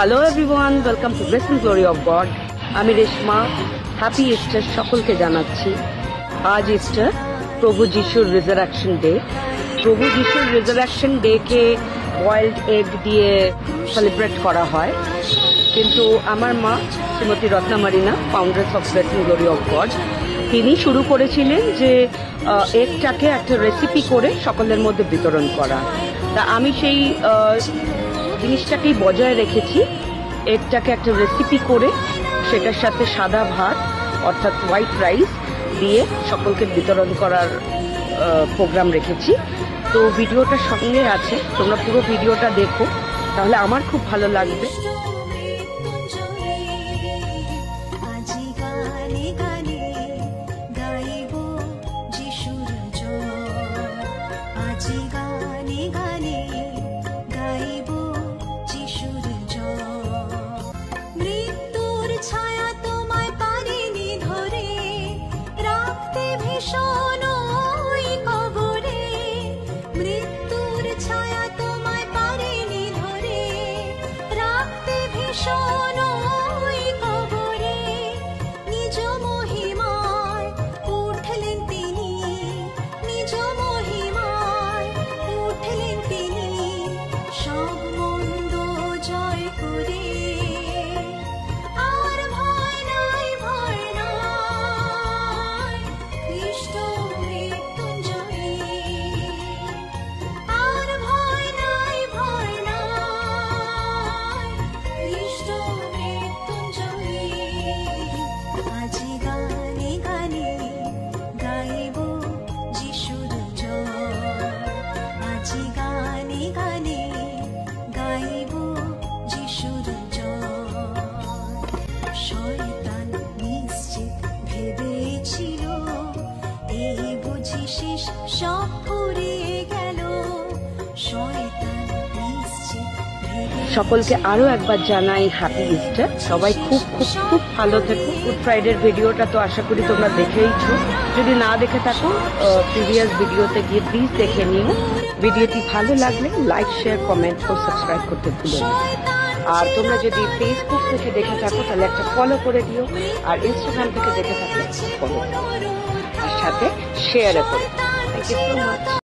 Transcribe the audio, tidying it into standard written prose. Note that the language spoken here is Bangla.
Hello everyone, welcome to grace and glory of God. আমি রেশমা। হ্যাপি ইস্টার সকলকে জানাচ্ছি। আজ ইস্টার, প্রভু যিশুর রিজারাকশন ডে। প্রভু যিশুর রিজারাকশন ডেকে বয়েলড এগ দিয়ে সেলিব্রেট করা হয়, কিন্তু আমার মা Shrimati Ratnamarina, founders of Grace and glory of God, তিনি শুরু করেছিলেন যে এগটাকে একটা রেসিপি করে সকলের মধ্যে বিতরণ করা। তা আমি সেই জিনিসটাকেই বজায় রেখেছি। এগটাকে একটা রেসিপি করে সেটার সাথে সাদা ভাত অর্থাৎ হোয়াইট রাইস দিয়ে সকলকে বিতরণ করার প্রোগ্রাম রেখেছি। তো ভিডিওটার সঙ্গে আছে, তোমরা পুরো ভিডিওটা দেখো, তাহলে আমার খুব ভালো লাগবে। সকলকে আরো একবার জানাই হ্যাপি ইস্টার। সবাই খুব খুব খুব ভালো থেকো। গুড ফ্রাইডের ভিডিওটা তো আশা করি তোমরা দেখেইছো। যদি না দেখে থাকো প্রিভিয়াস ভিডিওতে গিয়ে প্লিজ দেখে নিও। ভিডিওটি ভালো লাগলে লাইক, শেয়ার, কমেন্ট ও সাবস্ক্রাইব করতে ভুলো না। আর তোমরা যদি ফেসবুক থেকে দেখে থাকো তাহলে একটা ফলো করে দিও, আর ইনস্টাগ্রাম থেকে দেখে থাকলে ফলো করো, আর সাথে শেয়ারও করো। Thank you so much.